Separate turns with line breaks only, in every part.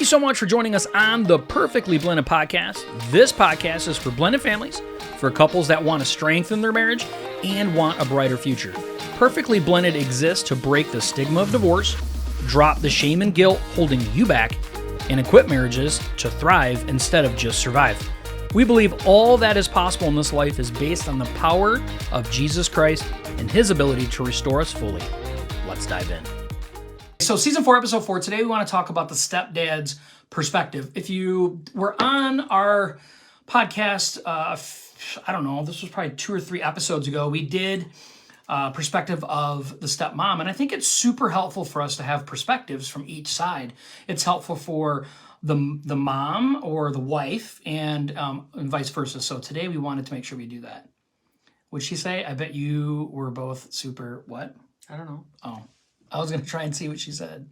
so much for joining us on the Perfectly Blended Podcast. This podcast is for blended families, for couples that want to strengthen their marriage and want a brighter future. Perfectly Blended exists to break the stigma of divorce, drop the shame and guilt holding you back, and equip marriages to thrive instead of just survive. We believe all that is possible in this life is based on the power of Jesus Christ and His ability to restore us fully. Let's dive in. So Season 4, Episode 4, today we want to talk about the stepdad's perspective. If you were on our podcast, I don't know, this was probably 2 or 3 episodes ago, we did perspective of the stepmom, and I think it's super helpful for us to have perspectives from each side. It's helpful for the mom or the wife and vice versa. So today we wanted to make sure we do that. What'd she say? I bet you were both super what?
I don't know.
Oh, I was going to try and see what she said.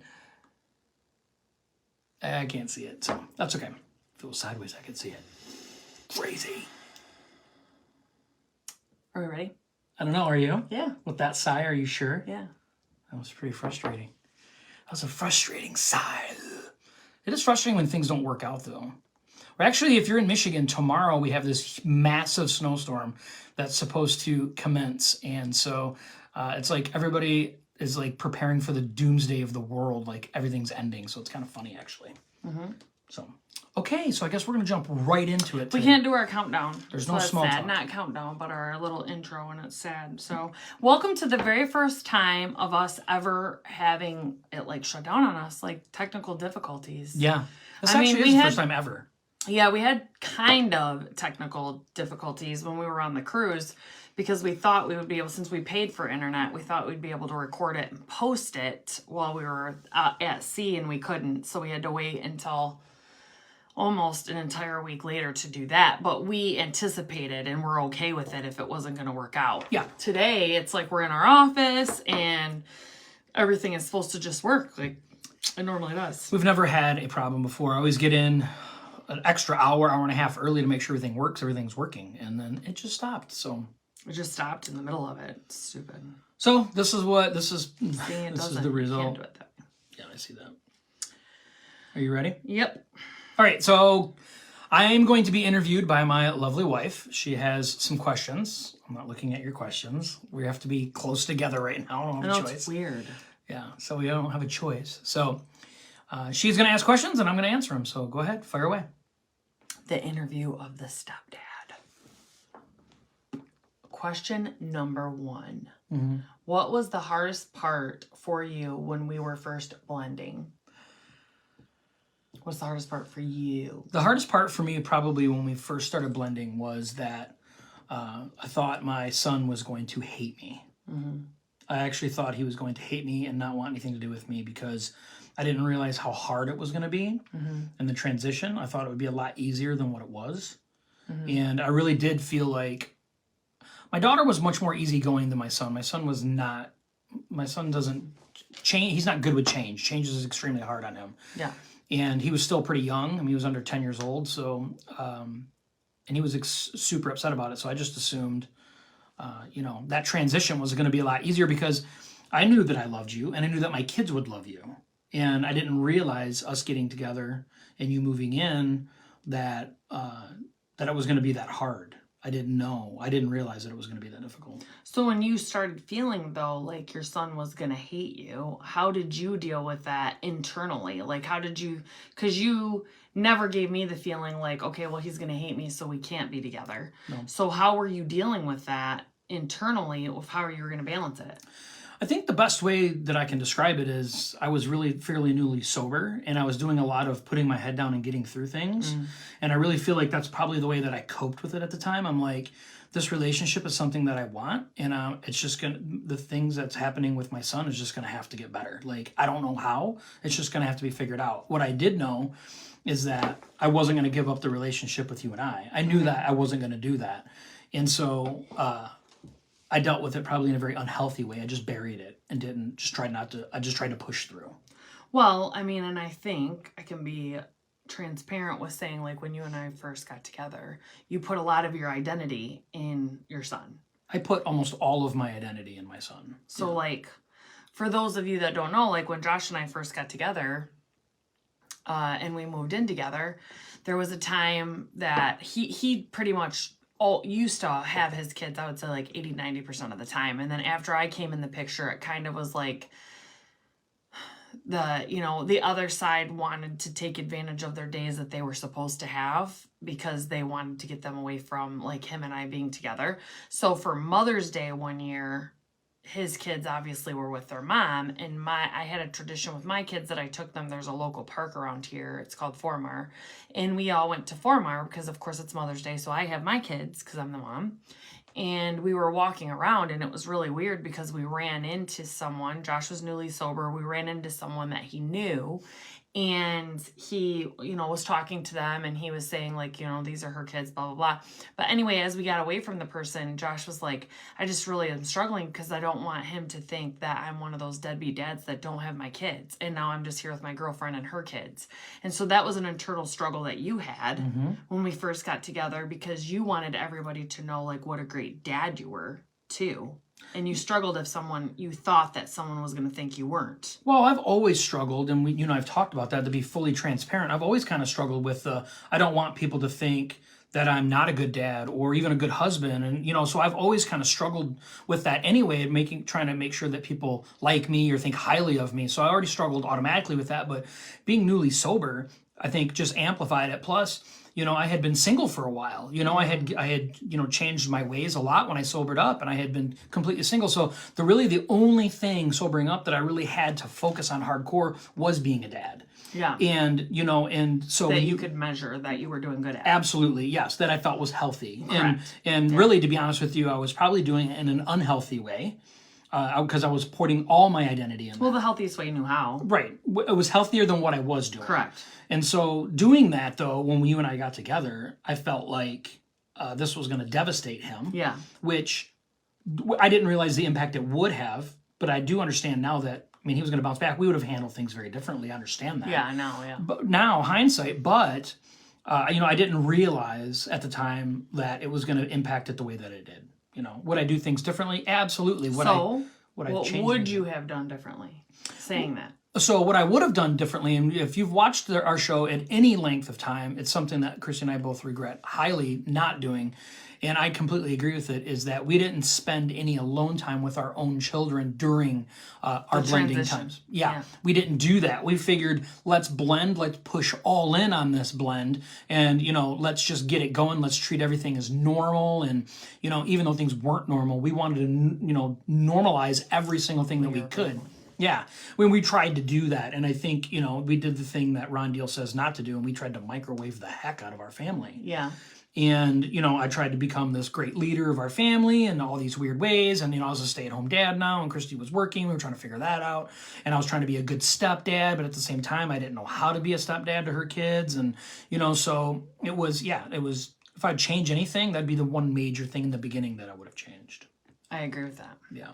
I can't see it, so that's okay. If it was sideways, I could see it. Crazy.
Are we ready?
I don't know, are you?
Yeah.
With that sigh, are you sure?
Yeah.
That was pretty frustrating. That was a frustrating sigh. It is frustrating when things don't work out, though. Or actually, if you're in Michigan, tomorrow we have this massive snowstorm that's supposed to commence. And so it's like everybody is like preparing for the doomsday of the world. Like everything's ending. So it's kind of funny, actually. Mm-hmm. So, okay. So I guess we're going to jump right into it.
We can't do our countdown.
There's no small talk.
Not countdown, but our little intro, and it's sad. So welcome to the very first time of us ever having it like shut down on us, like technical difficulties.
Yeah. This actually is the first time ever.
Yeah, we had kind of technical difficulties when we were on the cruise because we thought we would be able, since we paid for internet, we thought we'd be able to record it and post it while we were at sea, and we couldn't. So we had to wait until almost an entire week later to do that. But we anticipated and we're okay with it if it wasn't going to work out.
Yeah.
Today, it's like we're in our office and everything is supposed to just work like it normally does.
We've never had a problem before. I always get in an extra hour and a half early to make sure everything works, everything's working. And then it just stopped. So
it just stopped in the middle of it. It's stupid.
So this is the result.
Can't do it that way.
Yeah, I see that. Are you ready?
Yep.
All right, so I'm going to be interviewed by my lovely wife. She has some questions. I'm not looking at your questions. We have to be close together right now. I don't have a choice.
It's weird.
Yeah, so we don't have a choice. So she's going to ask questions and I'm going to answer them. So go ahead, fire away.
The interview of the stepdad. Question number 1. Mm-hmm. What was the hardest part for you when we were first blending? What's the hardest part for you?
The hardest part for me probably when we first started blending was that I thought my son was going to hate me. Mm-hmm. I actually thought he was going to hate me and not want anything to do with me because I didn't realize how hard it was going to be. Mm-hmm. And the transition, I thought it would be a lot easier than what it was. Mm-hmm. And I really did feel like my daughter was much more easygoing than my son. My son doesn't change. He's not good with change. Change is extremely hard on him.
Yeah.
And he was still pretty young. I mean, he was under 10 years old. So, and he was super upset about it. So I just assumed, that transition was going to be a lot easier because I knew that I loved you and I knew that my kids would love you. And I didn't realize us getting together and you moving in that it was going to be that hard. I didn't know. I didn't realize that it was going to be that difficult.
So when you started feeling, though, like your son was going to hate you, how did you deal with that internally? Like, how did you, because you never gave me the feeling like, okay, well, he's going to hate me, so we can't be together. No. So how were you dealing with that internally, of how you were going to balance it?
I think the best way that I can describe it is I was really fairly newly sober and I was doing a lot of putting my head down and getting through things. Mm. And I really feel like that's probably the way that I coped with it at the time. I'm like, this relationship is something that I want. And it's just the things that's happening with my son is just going to have to get better. Like, I don't know how. It's just going to have to be figured out. What I did know is that I wasn't going to give up the relationship with you and I. I knew that I wasn't going to do that. And so, I dealt with it probably in a very unhealthy way. I just buried it and I just tried to push through.
Well, I mean, and I think I can be transparent with saying, like, when you and I first got together, you put a lot of your identity in your son.
I put almost all of my identity in my son.
So, like, for those of you that don't know, like, when Josh and I first got together, and we moved in together, there was a time that he pretty much used to have his kids, I would say like 80-90% of the time. And then after I came in the picture, it kind of was like the other side wanted to take advantage of their days that they were supposed to have because they wanted to get them away from like him and I being together. So for Mother's Day one year, his kids obviously were with their mom, and I had a tradition with my kids that I took them. There's a local park around here. It's called Formar, and we all went to Formar because of course it's Mother's Day. So I have my kids because I'm the mom, and we were walking around, and it was really weird because we ran into someone. Josh was newly sober. We ran into someone that he knew, and he, was talking to them, and he was saying like, these are her kids, blah, blah, blah. But anyway, as we got away from the person, Josh was like, I just really am struggling because I don't want him to think that I'm one of those deadbeat dads that don't have my kids. And now I'm just here with my girlfriend and her kids. And so that was an internal struggle that you had when we first got together, because you wanted everybody to know like what a great dad you were too. And you struggled if you thought that someone was going to think you weren't.
Well, I've always struggled, and I've talked about that, to be fully transparent. I've always kind of struggled with I don't want people to think that I'm not a good dad or even a good husband. And, so I've always kind of struggled with that anyway, trying to make sure that people like me or think highly of me. So I already struggled automatically with that. But being newly sober, I think just amplified it. Plus, I had been single for a while. I had changed my ways a lot when I sobered up, and I had been completely single. So the only thing sobering up that I really had to focus on hardcore was being a dad.
Yeah.
And, and so
that you could measure that you were doing good at.
Absolutely. Yes. That I felt was healthy.
Correct.
And really, to be honest with you, I was probably doing it in an unhealthy way. Because I was putting all my identity in.
Well, the healthiest way you knew how.
Right. It was healthier than what I was doing.
Correct.
And so doing that, though, when you and I got together, I felt like this was going to devastate him.
Yeah.
Which I didn't realize the impact it would have, but I do understand now that, he was going to bounce back. We would have handled things very differently. I understand that.
Yeah, I know, yeah.
But now, hindsight, I didn't realize at the time that it was going to impact it the way that it did. Would I do things differently? Absolutely.
What would you have done differently? Saying that.
So what I would have done differently, and if you've watched our show at any length of time, it's something that Christy and I both regret highly not doing, and I completely agree with it, is that we didn't spend any alone time with our own children during our blending times. Yeah, we didn't do that. We figured, let's blend, let's push all in on this blend, and, let's just get it going. Let's treat everything as normal, and, even though things weren't normal, we wanted to, normalize every single thing that we could. Yeah, when we tried to do that, and I think, we did the thing that Ron Deal says not to do, and we tried to microwave the heck out of our family.
Yeah.
And, I tried to become this great leader of our family in all these weird ways. And, I was a stay-at-home dad now, and Christy was working. We were trying to figure that out. And I was trying to be a good stepdad, but at the same time, I didn't know how to be a stepdad to her kids. And, so it was, if I'd change anything, that'd be the one major thing in the beginning that I would have changed.
I agree with that.
Yeah.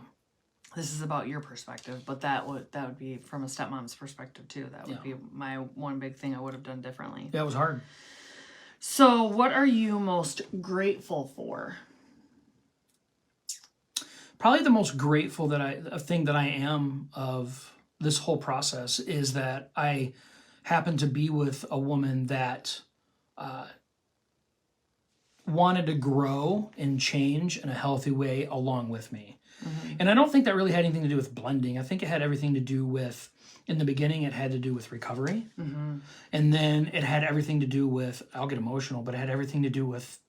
This is about your perspective, but that would be from a stepmom's perspective too. That would be my one big thing I would have done differently.
Yeah, it was hard.
So what are you most grateful for?
Probably the most grateful thing that I am of this whole process is that I happened to be with a woman that wanted to grow and change in a healthy way along with me. Mm-hmm. And I don't think that really had anything to do with blending. I think it had everything to do with, in the beginning, it had to do with recovery. Mm-hmm. And then it had everything to do with, I'll get emotional, but it had everything to do with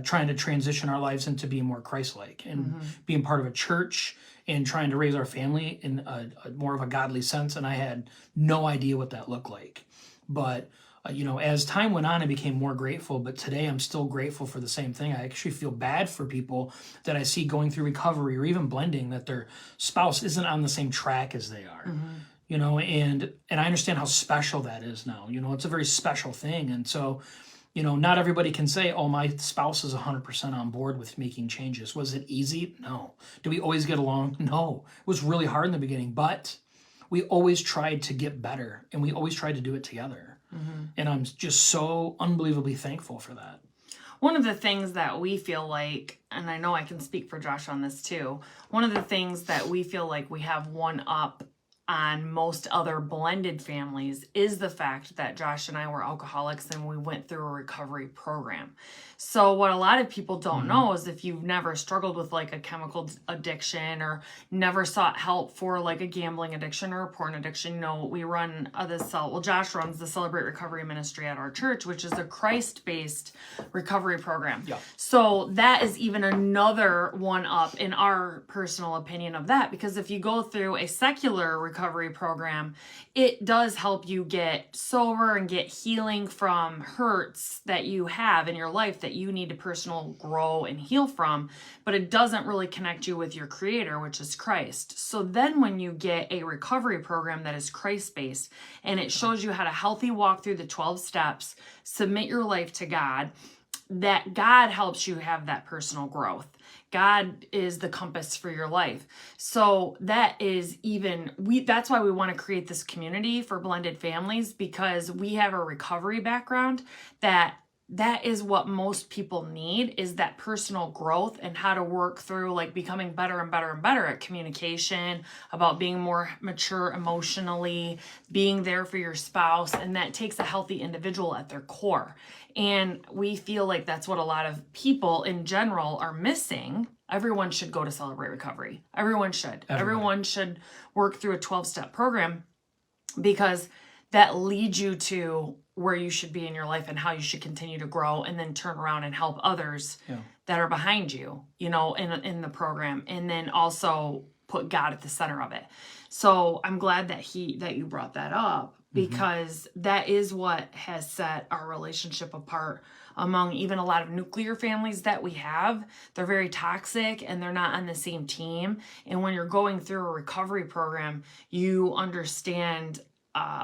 trying to transition our lives into being more Christ-like and being part of a church and trying to raise our family in a more of a godly sense. And I had no idea what that looked like. But as time went on, I became more grateful, but today I'm still grateful for the same thing. I actually feel bad for people that I see going through recovery or even blending, that their spouse isn't on the same track as they are. And I understand how special that is now. It's a very special thing. And so, not everybody can say, oh, my spouse is 100% on board with making changes. Was it easy? No. Do we always get along? No. It was really hard in the beginning, but we always tried to get better, and we always tried to do it together. And I'm just so unbelievably thankful for that.
One of the things that we feel like, and I know I can speak for Josh on this too, one of the things that we feel like we have one up on most other blended families is the fact that Josh and I were alcoholics and we went through a recovery program. So what a lot of people don't know is if you've never struggled with like a chemical addiction or never sought help for like a gambling addiction or a porn addiction, we run Josh runs the Celebrate Recovery Ministry at our church, which is a Christ-based recovery program.
Yeah.
So that is even another one up in our personal opinion of that, because if you go through a secular recovery program, it does help you get sober and get healing from hurts that you have in your life that you need to personal grow and heal from, but it doesn't really connect you with your creator, which is Christ. So then when you get a recovery program that is Christ-based and it shows you how to healthy walk through the 12 steps, submit your life to God, that God helps you have that personal growth. God is the compass for your life. So that is that's why we want to create this community for blended families, because we have a recovery background that is what most people need, is that personal growth and how to work through like becoming better and better and better at communication, about being more mature emotionally, being there for your spouse. And that takes a healthy individual at their core. And we feel like that's what a lot of people in general are missing. Everyone should go to Celebrate Recovery. Everyone should. Everyone should work through a 12-step program, because that leads you to where you should be in your life and how you should continue to grow, and then turn around and help others that are behind you, in the program, and then also put God at the center of it. So I'm glad that you brought that up, because that is what has set our relationship apart among even a lot of nuclear families that we have. They're very toxic and they're not on the same team. And when you're going through a recovery program, you understand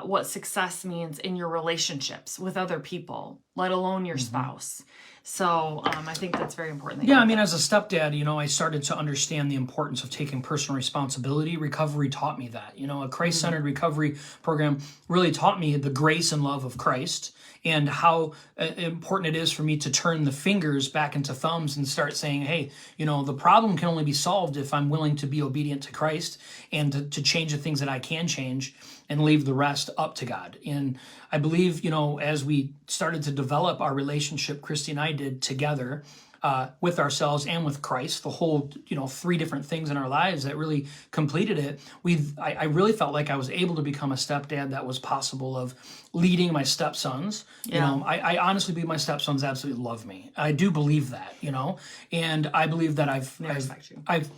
what success means in your relationships with other people, let alone your spouse. So I think that's very important.
Yeah, I mean, as a stepdad, I started to understand the importance of taking personal responsibility. Recovery taught me that. A Christ-centered recovery program really taught me the grace and love of Christ, and how important it is for me to turn the fingers back into thumbs and start saying, hey, the problem can only be solved if I'm willing to be obedient to Christ and to change the things that I can change and leave the rest up to God. And I believe, as we started to develop our relationship, Christy and I did together, with ourselves and with Christ, the whole, 3 different things in our lives that really completed it. I really felt like I was able to become a stepdad that was possible of leading my stepsons. I honestly believe my stepsons absolutely love me. I do believe that, and I believe that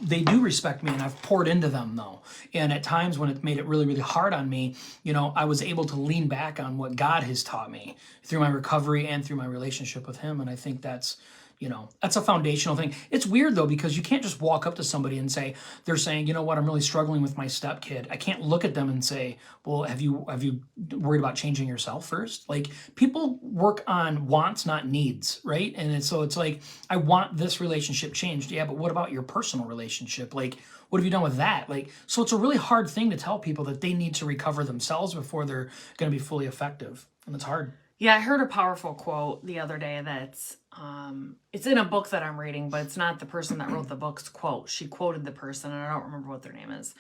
they do respect me, and I've poured into them though. And at times when it made it really, really hard on me, I was able to lean back on what God has taught me through my recovery and through my relationship with him. And I think that's a foundational thing. It's weird though, because you can't just walk up to somebody and say, they're saying, you know what, I'm really struggling with my stepkid. I can't look at them and say, well, have you worried about changing yourself first? Like, people work on wants, not needs, right? And it's like, I want this relationship changed. Yeah, but what about your personal relationship? Like, what have you done with that? Like, so it's a really hard thing to tell people that they need to recover themselves before they're going to be fully effective. And it's hard.
Yeah, I heard a powerful quote the other day that's, it's in a book that I'm reading, but it's not the person that wrote the book's quote. She quoted the person, and I don't remember what their name is.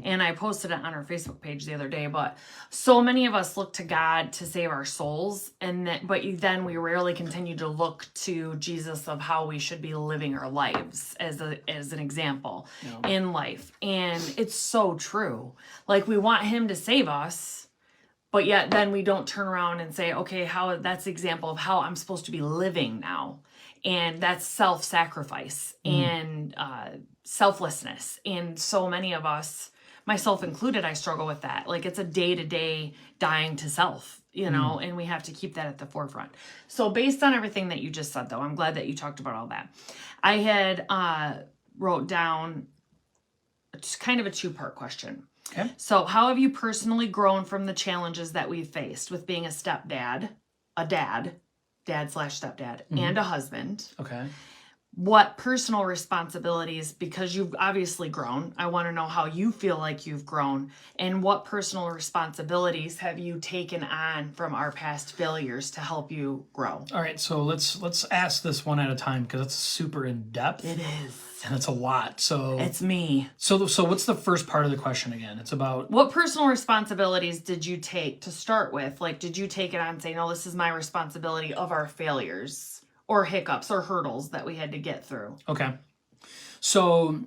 And I posted it on our Facebook page the other day, but so many of us look to God to save our souls, but then we rarely continue to look to Jesus of how we should be living our lives as an example in life. And it's so true. Like, we want him to save us, but yet then we don't turn around and say, okay, that's the example of how I'm supposed to be living now. And that's self-sacrifice and selflessness. And so many of us, myself included, I struggle with that. Like, it's a day-to-day dying to self, and we have to keep that at the forefront. So based on everything that you just said, though, I'm glad that you talked about all that. I had wrote down just kind of a 2-part question.
Okay.
So how have you personally grown from the challenges that we've faced with being a stepdad, a dad/stepdad, and a husband?
Okay.
what personal responsibilities, because you've obviously grown, I want to know how you feel like you've grown, and what personal responsibilities have you taken on from our past failures to help you grow?
All right, so let's ask this one at a time because it's super in depth.
It is.
And it's a lot. So
It's me.
So what's the first part of the question again? It's about
what personal responsibilities did you take to start with? Like, did you take it on and say, no, this is my responsibility of our failures or hiccups or hurdles that we had to get through?
Okay. So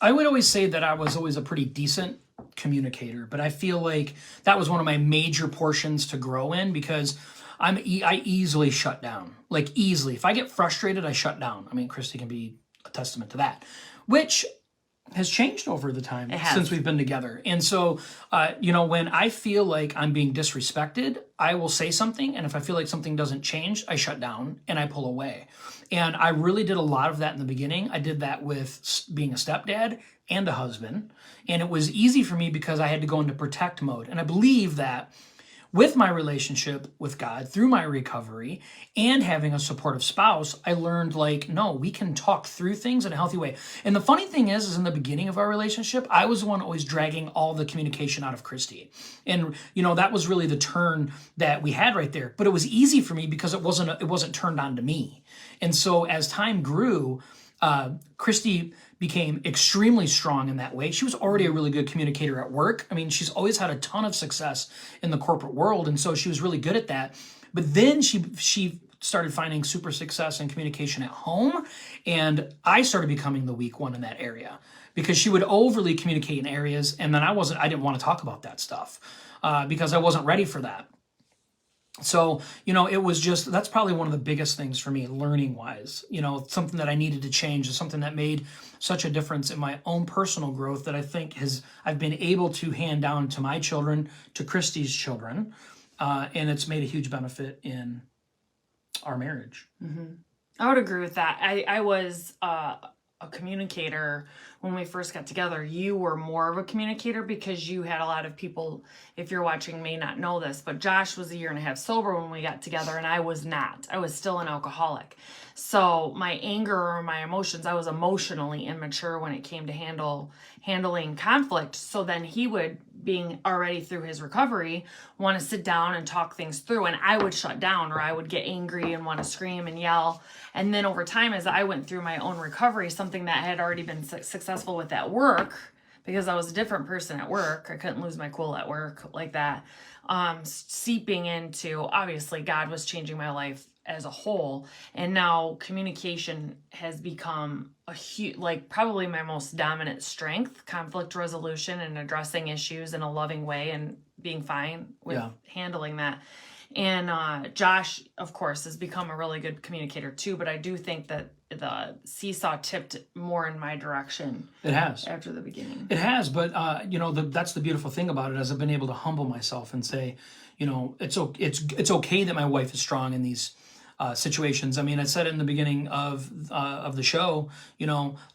I would always say that I was always a pretty decent communicator, but I feel like that was one of my major portions to grow in because I easily shut down. Like easily. If I get frustrated, I shut down. I mean, Christy can be a testament to that, which has changed over the time since we've been together. And so, when I feel like I'm being disrespected, I will say something. And if I feel like something doesn't change, I shut down and I pull away. And I really did a lot of that in the beginning. I did that with being a stepdad and a husband. And it was easy for me because I had to go into protect mode. And I believe that with my relationship with God, through my recovery, and having a supportive spouse, I learned no, we can talk through things in a healthy way. And the funny thing is in the beginning of our relationship, I was the one always dragging all the communication out of Christy. And, that was really the turn that we had right there. But it was easy for me because it wasn't turned on to me. And so as time grew, Christy became extremely strong in that way. She was already a really good communicator at work. I mean, she's always had a ton of success in the corporate world, and so she was really good at that. But then she started finding super success in communication at home, and I started becoming the weak one in that area because she would overly communicate in areas, and then I didn't want to talk about that stuff because I wasn't ready for that. So, it was that's probably one of the biggest things for me, learning wise, something that I needed to change, is something that made such a difference in my own personal growth that I think I've been able to hand down to my children, to Christy's children. And it's made a huge benefit in our marriage.
Mm-hmm. I would agree with that. I was a communicator when we first got together. You were more of a communicator because you had a lot of people, if you're watching, may not know this, but Josh was 1.5 years sober when we got together, and I was not. I was still an alcoholic. So my anger or my emotions, I was emotionally immature when it came to handling conflict. So then he would, being already through his recovery, want to sit down and talk things through, and I would shut down, or I would get angry and want to scream and yell. And then over time, as I went through my own recovery, something that I had already been successful with at work, because I was a different person at work, I couldn't lose my cool at work like that, seeping into, obviously, God was changing my life as a whole, and now communication has become a huge, probably my most dominant strength, conflict resolution and addressing issues in a loving way and being fine with handling that. And Josh, of course, has become a really good communicator too, but I do think that the seesaw tipped more in my direction.
It has.
After the beginning.
It has, but that's the beautiful thing about it, is I've been able to humble myself and say, it's okay that my wife is strong in these situations. I mean, I said it in the beginning of the show,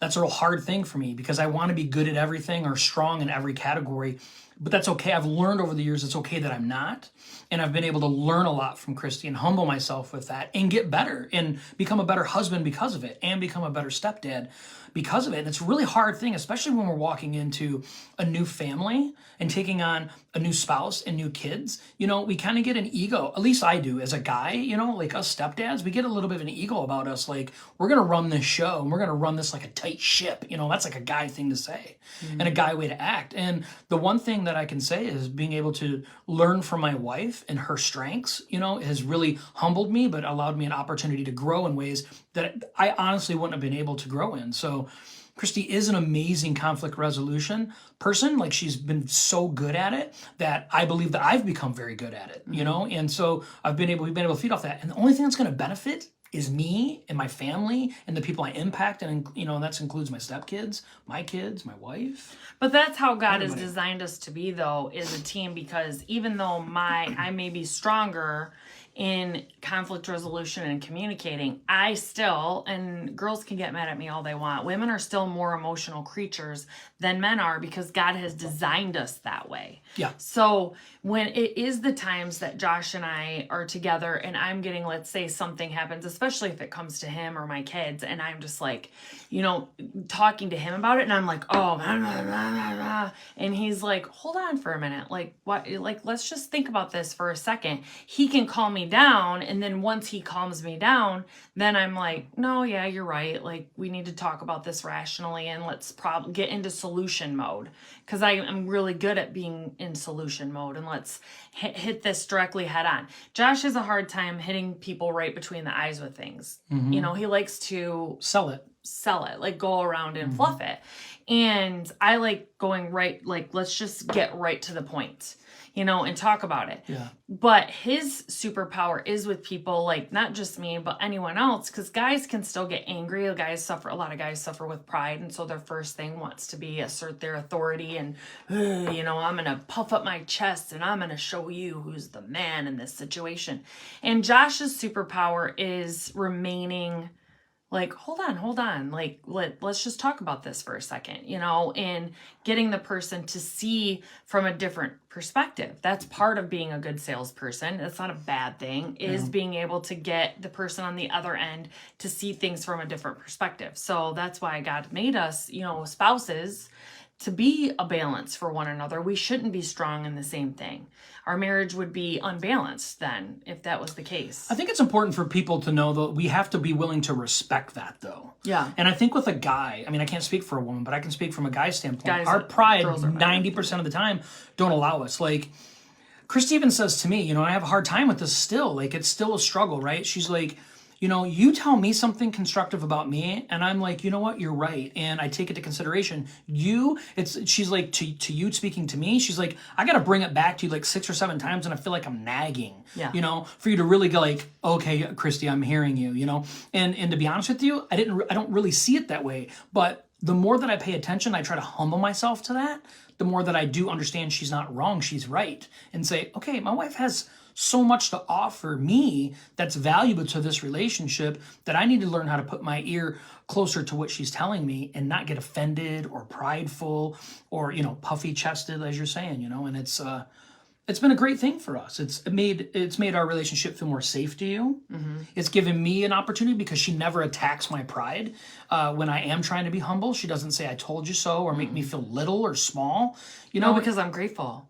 that's a real hard thing for me because I want to be good at everything or strong in every category, but that's okay. I've learned over the years it's okay that I'm not. And I've been able to learn a lot from Christy and humble myself with that and get better and become a better husband because of it and become a better stepdad because of it. And it's a really hard thing, especially when we're walking into a new family and taking on a new spouse and new kids. We kind of get an ego, at least I do as a guy, like us stepdads, we get a little bit of an ego about us. Like, we're going to run this show and we're going to run this like a tight ship. That's like a guy thing to say and a guy way to act. And the one thing that I can say is being able to learn from my wife and her strengths, has really humbled me, but allowed me an opportunity to grow in ways that I honestly wouldn't have been able to grow in. So Christy is an amazing conflict resolution person. Like, she's been so good at it that I believe that I've become very good at it, And so we've been able to feed off that. And the only thing that's going to benefit is me and my family and the people I impact. And, that includes my stepkids, my kids, my wife.
But that's how God has designed us to be, though, is a team, because even though I may be stronger in conflict resolution and communicating, I still, and girls can get mad at me all they want, women are still more emotional creatures than men are because God has designed us that way.
Yeah.
So when it is the times that Josh and I are together and I'm getting, let's say something happens, especially if it comes to him or my kids, and I'm just like, talking to him about it, and I'm like, oh, blah, blah, blah, blah, blah. And he's like, hold on for a minute. Like, what? Like, let's just think about this for a second. He can calm me down. And then once he calms me down, then I'm like, no, yeah, you're right. Like, we need to talk about this rationally and let's get into solution mode. Because I'm really good at being in solution mode, and let's hit this directly head on. Josh has a hard time hitting people right between the eyes with things.
Mm-hmm.
He likes to
sell it,
like go around and fluff it. And I like going right, like, let's just get right to the point, and talk about it.
Yeah.
But his superpower is with people, like not just me, but anyone else, because guys can still get angry. A lot of guys suffer with pride. And so their first thing wants to be assert their authority and, I'm going to puff up my chest and I'm going to show you who's the man in this situation. And Josh's superpower is remaining like, hold on, like, let's just talk about this for a second, and getting the person to see from a different perspective. That's part of being a good salesperson. That's not a bad thing, is being able to get the person on the other end to see things from a different perspective. So that's why God made us, spouses, to be a balance for one another. We shouldn't be strong in the same thing. Our marriage would be unbalanced then, if that was the case.
I think it's important for people to know that we have to be willing to respect that, though.
Yeah.
And I think with a guy, I can't speak for a woman, but I can speak from a guy's standpoint.
Guys,
our pride,
girls are
90% of the time, don't allow us. Like, Christy even says to me, I have a hard time with this still. Like, it's still a struggle, right? She's like, you tell me something constructive about me, and I'm like, you know what, you're right, and I take it to consideration. She's like, to you speaking to me, she's like, I got to bring it back to you like 6 or 7 times, and I feel like I'm nagging, for you to really go like, okay, Christy, I'm hearing you, and to be honest with you, I don't really see it that way, but the more that I pay attention, I try to humble myself to that, the more that I do understand she's not wrong, she's right, and say, okay, my wife has so much to offer me that's valuable to this relationship that I need to learn how to put my ear closer to what she's telling me and not get offended or prideful or, puffy chested, as you're saying, and it's been a great thing for us. It's made our relationship feel more safe to you. Mm-hmm. It's given me an opportunity because she never attacks my pride when I am trying to be humble. She doesn't say, I told you so, or make me feel little or small,
No, because I'm grateful.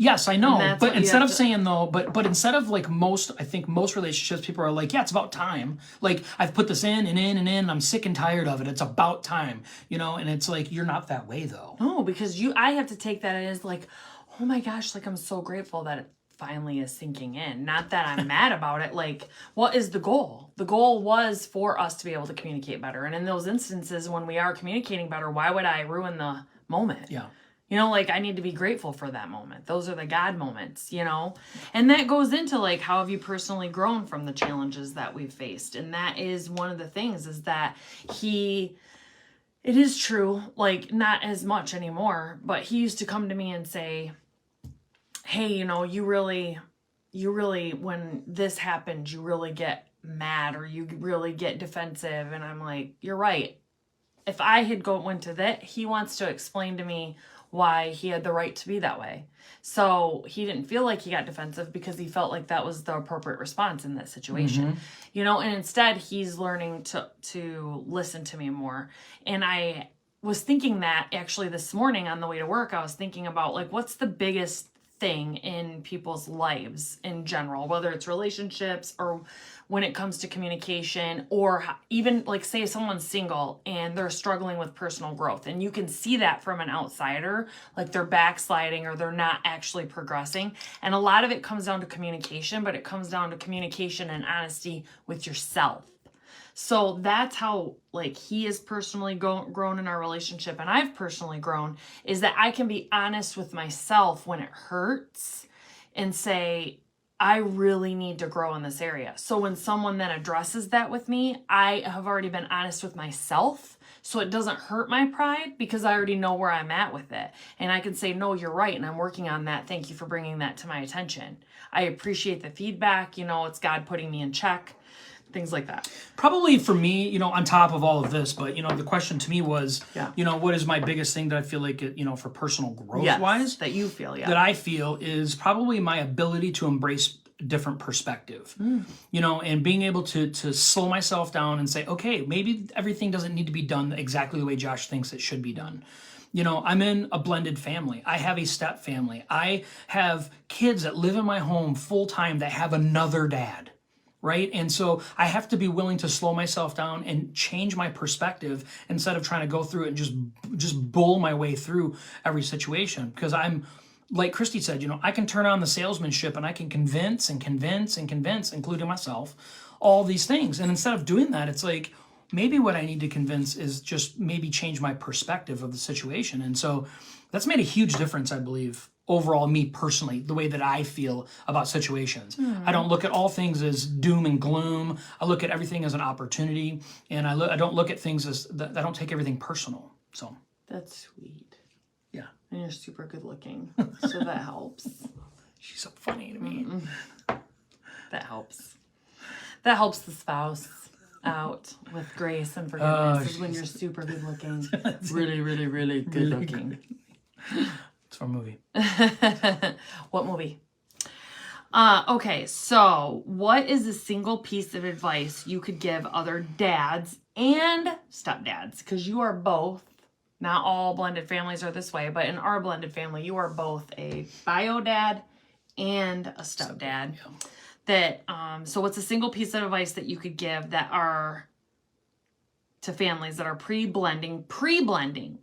Yes, I know, but instead of saying though, but instead of like I think most relationships, people are like, yeah, it's about time. Like, I've put this in and in and in, and I'm sick and tired of it. It's about time, and it's like, you're not that way though.
No, because I have to take that as like, oh my gosh, like I'm so grateful that it finally is sinking in. Not that I'm mad about it. Like, what is the goal? The goal was for us to be able to communicate better. And in those instances when we are communicating better, why would I ruin the moment?
Yeah.
Like, I need to be grateful for that moment. Those are the God moments, And that goes into, like, how have you personally grown from the challenges that we've faced? And that is one of the things, is that it is true, like, not as much anymore, but he used to come to me and say, hey, you really, when this happens, you really get mad or you really get defensive. And I'm like, you're right. If I had went to that, he wants to explain to me why he had the right to be that way. So he didn't feel like he got defensive because he felt like that was the appropriate response in that situation. Mm-hmm. And instead he's learning to listen to me more. And I was thinking that actually this morning on the way to work, I was thinking about like, what's the biggest thing in people's lives in general, whether it's relationships or when it comes to communication, or even like say someone's single and they're struggling with personal growth, and you can see that from an outsider, like they're backsliding or they're not actually progressing. And a lot of it comes down to communication, but it comes down to communication and honesty with yourself. So that's how, like, he has personally grown in our relationship, and I've personally grown, is that I can be honest with myself when it hurts and say, I really need to grow in this area. So when someone then addresses that with me, I have already been honest with myself. So it doesn't hurt my pride because I already know where I'm at with it. And I can say, no, you're right. And I'm working on that. Thank you for bringing that to my attention. I appreciate the feedback. It's God putting me in check. Things like that.
Probably for me, on top of all of this, but, the question to me was,
Yeah.
What is my biggest thing that I feel like, for personal growth
Yes,
wise?
that you feel, yeah.
That I feel is probably my ability to embrace different perspective, and being able to slow myself down and say, okay, maybe everything doesn't need to be done exactly the way Josh thinks it should be done. I'm in a blended family. I have a step family. I have kids that live in my home full time that have another dad. Right? And so I have to be willing to slow myself down and change my perspective instead of trying to go through it and just bull my way through every situation. Because I'm, like Christy said, I can turn on the salesmanship and I can convince, including myself, all these things. And instead of doing that, it's like, maybe what I need to convince is just maybe change my perspective of the situation. And so that's made a huge difference, I believe, overall, me personally, the way that I feel about situations. I don't look at all things as doom and gloom. I look at everything as an opportunity, and I don't look at things as, I don't take everything personal. So
that's sweet.
Yeah.
And you're super good looking, so that helps.
She's so funny to me.
That helps. That helps the spouse out with grace and forgiveness is when you're super good looking. Really, really, really good looking.
It's for a movie.
What movie? Okay, so what is a single piece of advice you could give other dads and stepdads? Because you are both, not all blended families are this way, but in our blended family, you are both a bio dad and a stepdad. That so what's a single piece of advice that you could give that are to families that are pre-blending,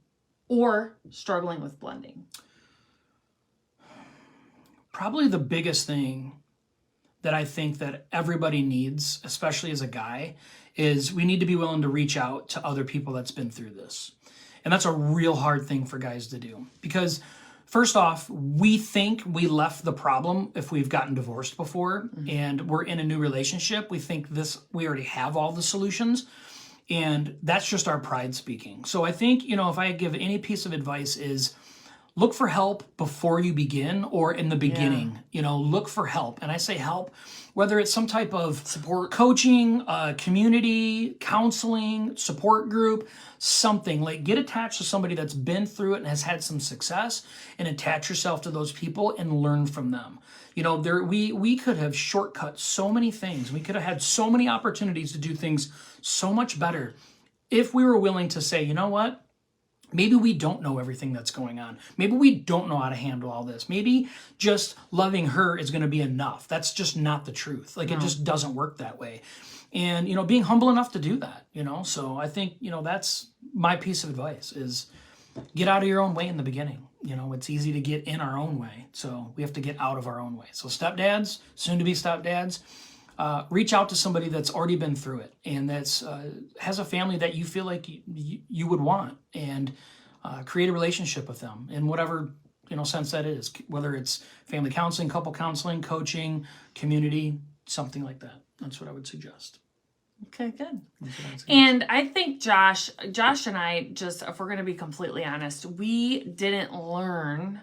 or struggling with blending?
Probably the biggest thing that I think that everybody needs, especially as a guy, is we need to be willing to reach out to other people that's been through this. And that's a real hard thing for guys to do. Because first off, we think we left the problem if we've gotten divorced before and we're in a new relationship. We think we already have all the solutions. And that's just our pride speaking. So I think, if I give any piece of advice is look for help before you begin or in the beginning. Look for help. And I say help, whether it's some type of support, coaching, community, counseling, support group, something. Like get attached to somebody that's been through it and has had some success, and attach yourself to those people and learn from them. We could have shortcut so many things. We could have had so many opportunities to do things so much better if we were willing to say, you know what? Maybe we don't know everything that's going on. Maybe we don't know how to handle all this. Maybe just loving her is going to be enough. That's just not the truth. It just doesn't work that way. And, being humble enough to do that, So I think, that's my piece of advice is get out of your own way in the beginning. It's easy to get in our own way. So we have to get out of our own way. So stepdads, soon to be stepdads, reach out to somebody that's already been through it and that's has a family that you feel like you would want, and create a relationship with them in whatever sense that is, whether it's family counseling, couple counseling, coaching, community, something like that. That's what I would suggest.
Okay, good. And I think Josh and I, just if we're going to be completely honest, we didn't learn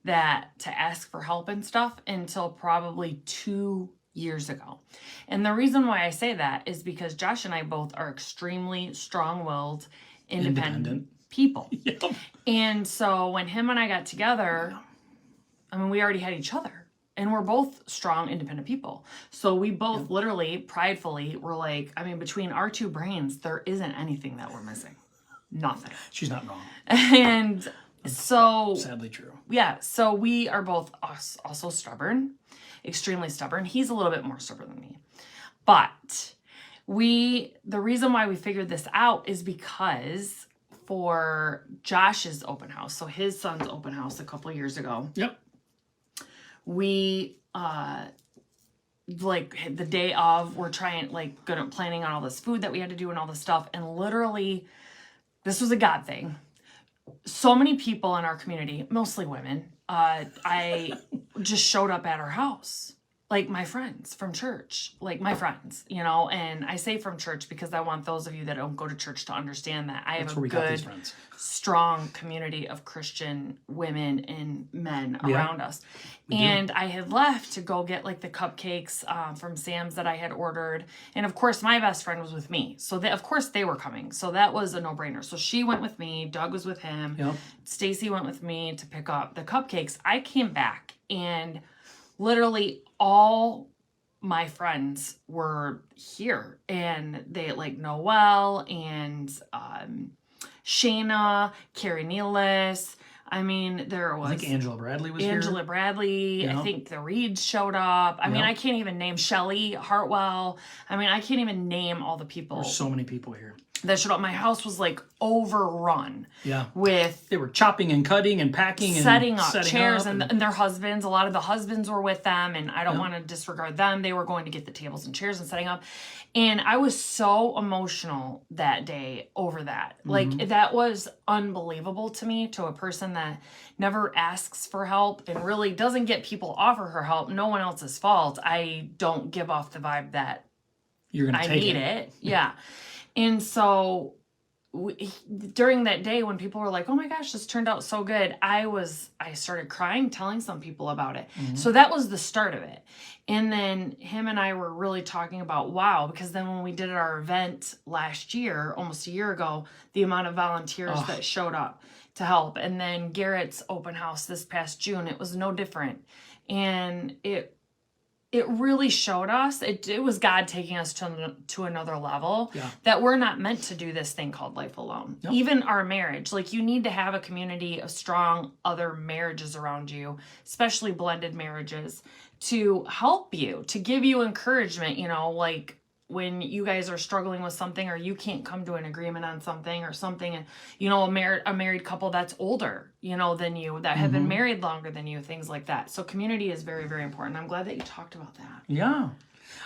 that to ask for help and stuff until probably 2 years ago. And the reason why I say that is because Josh and I both are extremely strong-willed, independent people.
Yep.
And so when him and I got together, we already had each other. And we're both strong, independent people. So we both literally, pridefully, were like, between our two brains, there isn't anything that we're missing. Nothing.
She's not wrong.
And so...
sadly true.
Yeah, so we are both also stubborn, extremely stubborn. He's a little bit more stubborn than me. But the reason why we figured this out is because for Josh's open house, so his son's open house a couple of years ago.
Yep.
We, the day of, we're planning on all this food that we had to do and all this stuff. And literally, this was a God thing. So many people in our community, mostly women, I just showed up at our house. like my friends from church, like my friends, you know, and I say from church because I want those of you that don't go to church to understand that I have a good, strong community of Christian women and men around us. And I had left to go get like the cupcakes from Sam's that I had ordered. And of course, my best friend was with me. So of course they were coming. So that was a no-brainer. So she went with me. Doug was with him. Yep. Stacy went with me to pick up the cupcakes. I came back and literally all my friends were here, and they like Noelle and Shayna, Carrie Nealis. I mean, there was...
I think Angela Bradley was here.
Angela Bradley. Yeah. I think the Reeds showed up. I mean, I can't even name Shelly Hartwell. I mean, I can't even name all the people.
There's so many people here
that showed up. My house was like overrun. Yeah. With...
They were chopping and cutting and packing and
setting up chairs and their husbands. A lot of the husbands were with them, and I don't want to disregard them. They were going to get the tables and chairs and setting up. And I was so emotional that day over that. Like, that was unbelievable to me, to a person that never asks for help and really doesn't get people offer her help. No one else's fault. I don't give off the vibe that
you're gonna take
need it. Yeah. And so during that day when people were like, oh my gosh, this turned out so good, I started crying, telling some people about it. So that was the start of it. And then him and I were really talking about, wow, because then when we did our event last year, almost a year ago, the amount of volunteers that showed up to help. And then Garrett's open house this past June, it was no different. And it really showed us, it was God taking us to another level, that we're not meant to do this thing called life alone. Nope. Even our marriage, like, you need to have a community of strong other marriages around you, especially blended marriages, to help you, to give you encouragement, you know, like when you guys are struggling with something, or you can't come to an agreement on something or something, and, you know, a married couple that's older, you know, than you, that have been married longer than you, things like that. So community is very, very important. I'm glad that you talked about that.
Yeah.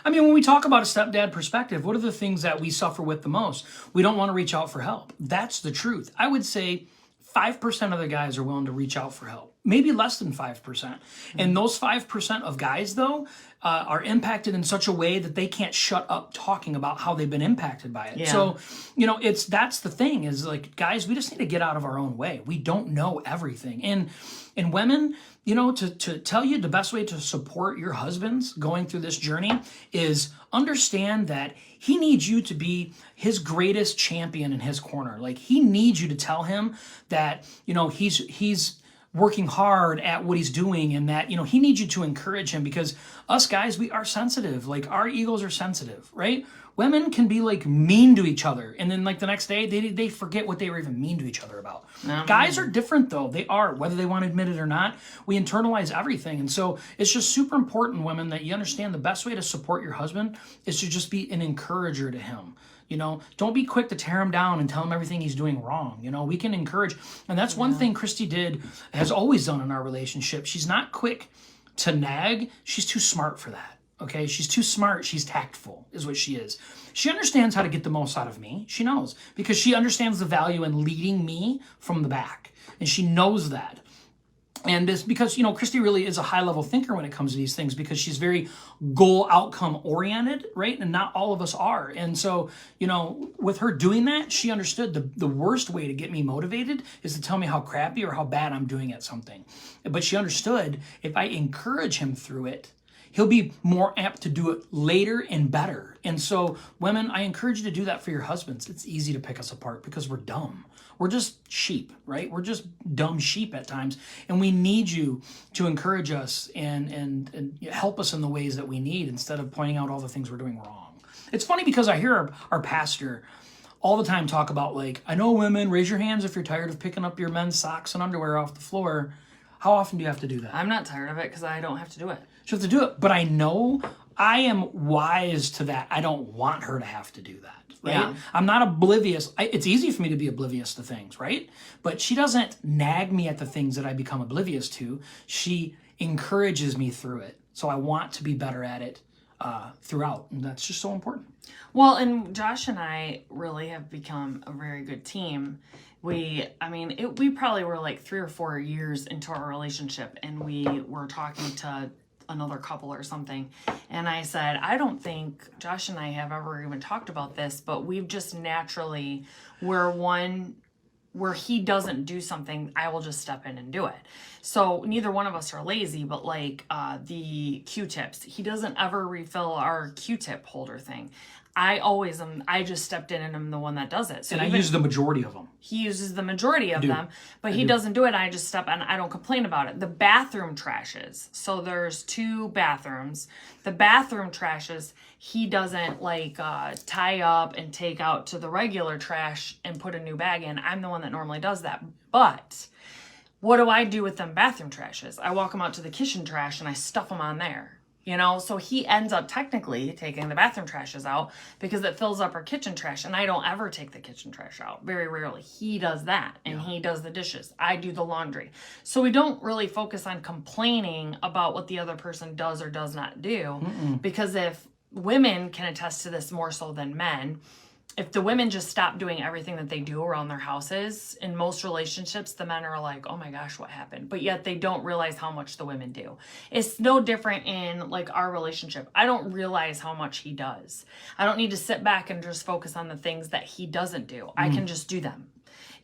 I mean, when we talk about a stepdad perspective, what are the things that we suffer with the most? We don't want to reach out for help. That's the truth. I would say 5% of the guys are willing to reach out for help. Maybe less than 5%. And those 5% of guys, though, are impacted in such a way that they can't shut up talking about how they've been impacted by it. Yeah. So, you know, that's the thing, is like, guys, we just need to get out of our own way. We don't know everything. And women, you know, to tell you the best way to support your husbands going through this journey is understand that he needs you to be his greatest champion in his corner. Like, he needs you to tell him that, you know, he's working hard at what he's doing, and that, you know, he needs you to encourage him, because us guys, we are sensitive. Like, our egos are sensitive, right? Women can be like mean to each other, and then like the next day they forget what they were even mean to each other about. Guys are different, though. They are, whether they want to admit it or not. We internalize everything. And so it's just super important, women, that you understand the best way to support your husband is to just be an encourager to him. You know, don't be quick to tear him down and tell him everything he's doing wrong. You know, we can encourage. And that's one thing Christy has always done in our relationship. She's not quick to nag. She's too smart for that. Okay, she's too smart. She's tactful, is what she is. She understands how to get the most out of me. She knows, because she understands the value in leading me from the back. And she knows that. And it's because, you know, Christy really is a high-level thinker when it comes to these things, because she's very goal outcome oriented, right? And not all of us are. And so, you know, with her doing that, she understood the worst way to get me motivated is to tell me how crappy or how bad I'm doing at something. But she understood if I encourage him through it, he'll be more apt to do it later and better. And so, women, I encourage you to do that for your husbands. It's easy to pick us apart because we're dumb. We're just sheep, right? We're just dumb sheep at times. And we need you to encourage us and help us in the ways that we need, instead of pointing out all the things we're doing wrong. It's funny because I hear our pastor all the time talk about, like, I know women, raise your hands if you're tired of picking up your men's socks and underwear off the floor. How often do you have to do that?
I'm not tired of it because I don't have to do it.
She has to do it. But I know I am wise to that. I don't want her to have to do that. Right? Yeah. I'm not oblivious. It's easy for me to be oblivious to things, right? But she doesn't nag me at the things that I become oblivious to. She encourages me through it. So I want to be better at it throughout. And that's just so important.
Well, and Josh and I really have become a very good team. We probably were like 3 or 4 years into our relationship, and we were talking to another couple or something. And I said, I don't think Josh and I have ever even talked about this, but we've just naturally, where he doesn't do something, I will just step in and do it. So neither one of us are lazy, but like the Q-tips, he doesn't ever refill our Q-tip holder thing. I always am. I just stepped in and I'm the one that does it. So
and I use the majority of them.
He uses the majority of them, but he doesn't do it. I just step in. I don't complain about it. The bathroom trashes. So there's 2 bathrooms. The bathroom trashes, he doesn't like tie up and take out to the regular trash and put a new bag in. I'm the one that normally does that. But what do I do with them bathroom trashes? I walk them out to the kitchen trash and I stuff them on there. You know, so he ends up technically taking the bathroom trashes out because it fills up our kitchen trash. And I don't ever take the kitchen trash out. Very rarely. He does that. And he does the dishes. I do the laundry. So we don't really focus on complaining about what the other person does or does not do. Because if women can attest to this more so than men, if the women just stop doing everything that they do around their houses, in most relationships, the men are like, oh my gosh, what happened? But yet they don't realize how much the women do. It's no different in like our relationship. I don't realize how much he does. I don't need to sit back and just focus on the things that he doesn't do. I can just do them.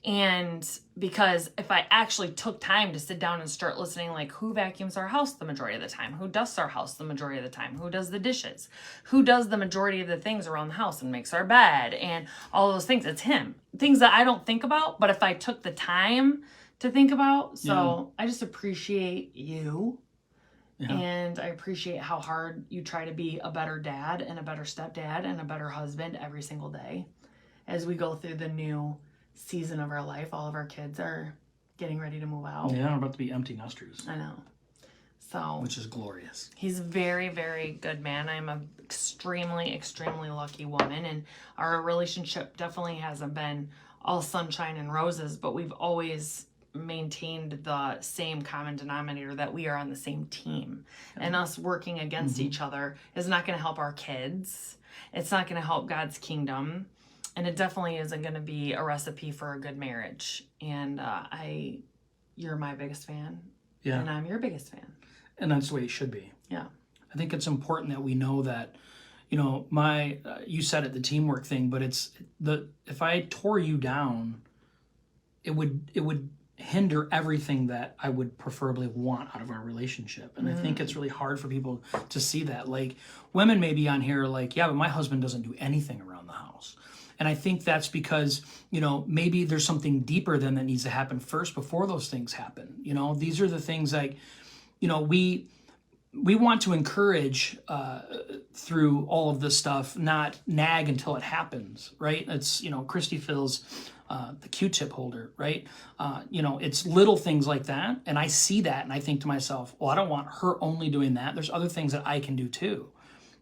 And because if I actually took time to sit down and start listening, like who vacuums our house the majority of the time, who dusts our house the majority of the time, who does the dishes, who does the majority of the things around the house and makes our bed and all those things, it's him. Things that I don't think about, but if I took the time to think about, so I just appreciate you. And I appreciate how hard you try to be a better dad and a better stepdad and a better husband every single day as we go through the new season of our life. All of our kids are getting ready to move out.
Yeah, I'm about to be empty nesters.
I know. So,
which is glorious.
He's a very, very good man. I'm a extremely, extremely lucky woman, and our relationship definitely hasn't been all sunshine and roses, but we've always maintained the same common denominator that we are on the same team. And us working against each other is not going to help our kids. It's not going to help God's kingdom. And it definitely isn't going to be a recipe for a good marriage. And you're my biggest fan. Yeah. And I'm your biggest fan.
And that's the way it should be.
Yeah.
I think it's important that we know that, you know, you said it, the teamwork thing, but if I tore you down, it would hinder everything that I would preferably want out of our relationship. And I think it's really hard for people to see that. Like, women may be on here like, yeah, but my husband doesn't do anything around the house. And I think that's because, you know, maybe there's something deeper than that needs to happen first before those things happen. You know, these are the things like, you know, we want to encourage through all of this stuff, not nag until it happens, right? It's, you know, Christy fills the Q-tip holder, right? You know, it's little things like that. And I see that and I think to myself, well, I don't want her only doing that. There's other things that I can do too.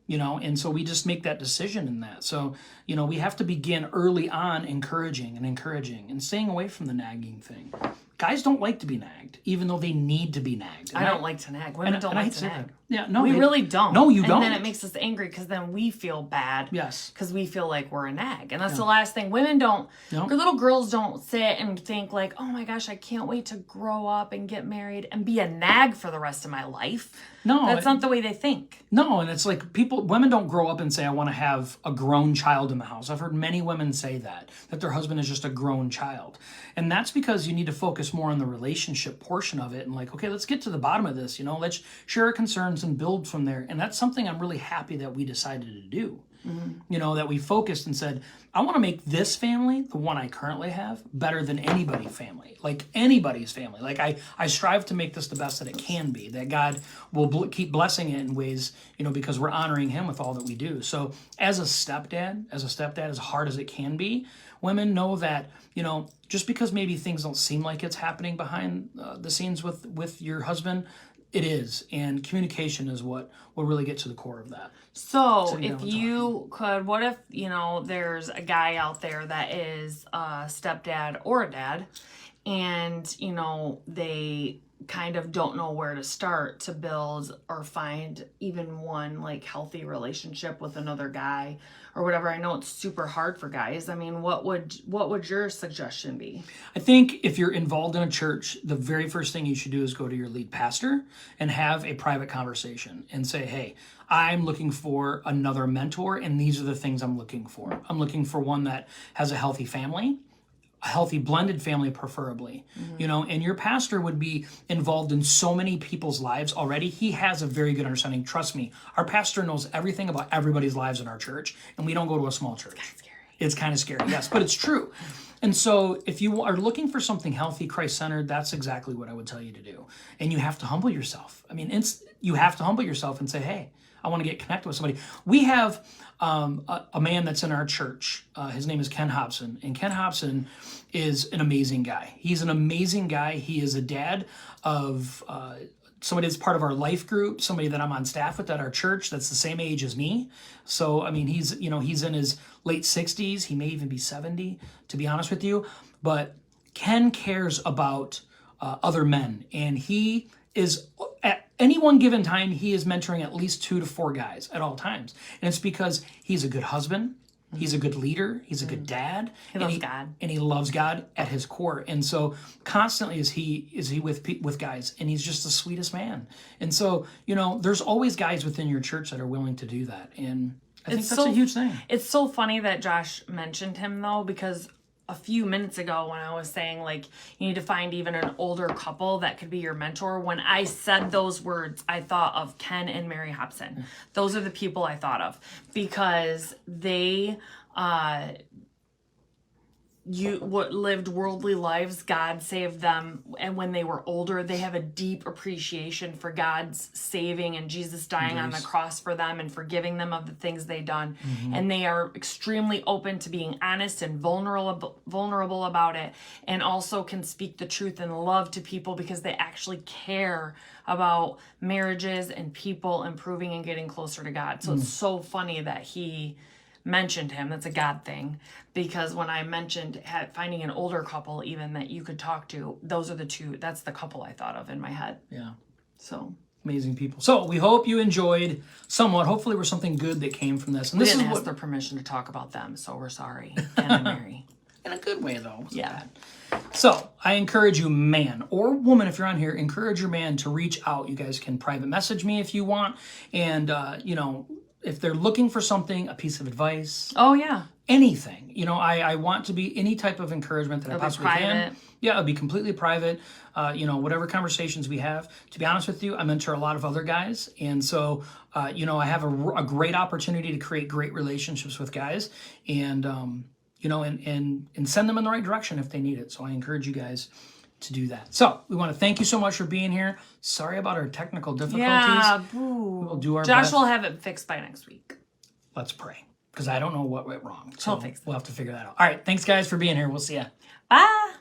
You know, and so we just make that decision in that. So, you know, we have to begin early on encouraging and staying away from the nagging thing. Guys don't like to be nagged, even though they need to be nagged.
I don't like to nag. Women don't like to nag.
Yeah, no,
we really don't.
No, you don't.
And then it makes us angry because then we feel bad.
Yes.
Because we feel like we're a nag. And that's the last thing. Women don't, or little girls don't sit and think like, oh my gosh, I can't wait to grow up and get married and be a nag for the rest of my life. No. That's not the way they think.
No, and it's like women don't grow up and say, I want to have a grown child in the house. I've heard many women say that their husband is just a grown child. And that's because you need to focus more on the relationship portion of it and like, okay, let's get to the bottom of this, you know, let's share our concerns and build from there. And that's something I'm really happy that we decided to do. You know, that we focused and said, I want to make this family, the one I currently have, better than anybody's family. Like anybody's family. Like I strive to make this the best that it can be, that God will keep blessing it in ways, you know, because we're honoring him with all that we do. So as a stepdad, as hard as it can be, women know that, you know, just because maybe things don't seem like it's happening behind the scenes with your husband, it is. And communication is what will really get to the core of that.
So if you could, what if, you know, there's a guy out there that is a stepdad or a dad and, you know, they kind of don't know where to start to build or find even one like healthy relationship with another guy or whatever. I know it's super hard for guys. I mean, what would your suggestion be?
I think if you're involved in a church, the very first thing you should do is go to your lead pastor and have a private conversation and say, hey, I'm looking for another mentor, and these are the things I'm looking for. I'm looking for one that has a healthy family, a healthy blended family preferably, and your pastor would be involved in so many people's lives already. He has a very good understanding. Trust me, our pastor knows everything about everybody's lives in our church, and we don't go to a small church. It's kind of scary, yes, but it's true. And so if you are looking for something healthy, Christ-centered, that's exactly what I would tell you to do. And you have to humble yourself. I mean, you have to humble yourself and say, hey, I want to get connected with somebody. We have a man that's in our church. His name is Ken Hobson. And Ken Hobson is an amazing guy. He's an amazing guy. He is a dad of somebody that's part of our life group, somebody that I'm on staff with at our church that's the same age as me. So, I mean, he's in his late 60s. He may even be 70, to be honest with you. But Ken cares about other men. And he is, at any one given time, he is mentoring at least 2 to 4 guys at all times. And it's because he's a good husband. He's a good leader. He's a good dad.
He loves God.
And he loves God at his core. And so constantly is he with guys. And he's just the sweetest man. And so, there's always guys within your church that are willing to do that. And I think that's a huge thing.
It's so funny that Josh mentioned him, though, because a few minutes ago when I was saying, like, you need to find even an older couple that could be your mentor, when I said those words, I thought of Ken and Mary Hobson. Those are the people I thought of because they lived worldly lives. God saved them, and when they were older, they have a deep appreciation for God's saving and Jesus dying on the cross for them and forgiving them of the things they done. And they are extremely open to being honest and vulnerable about it, and also can speak the truth and love to people because they actually care about marriages and people improving and getting closer to God. So it's so funny that he mentioned him. That's a God thing, because when I mentioned finding an older couple even that you could talk to, those are the two. That's the couple I thought of in my head.
Yeah.
So
amazing people. So we hope you enjoyed somewhat. Hopefully there was something good that came from this. And
we
this
didn't
is
ask their permission to talk about them, so we're sorry. Ken and Mary.
In a good way, though.
Yeah.
So I encourage you, man or woman, if you're on here, encourage your man to reach out. You guys can private message me if you want. And, if they're looking for something, a piece of advice.
Oh, yeah.
Anything. I want to be any type of encouragement that I possibly can. Yeah, it'll be completely private. Whatever conversations we have. To be honest with you, I mentor a lot of other guys. And so, I have a great opportunity to create great relationships with guys and send them in the right direction if they need it. So I encourage you guys to do that. So we want to thank you so much for being here. Sorry about our technical difficulties.
Yeah,
we'll do our
Josh
best.
will have it fixed by next week.
Let's pray, because I don't know what went wrong. So
He'll fix it.
We'll have to figure that out. All right, thanks guys for being here. We'll see ya.
Bye.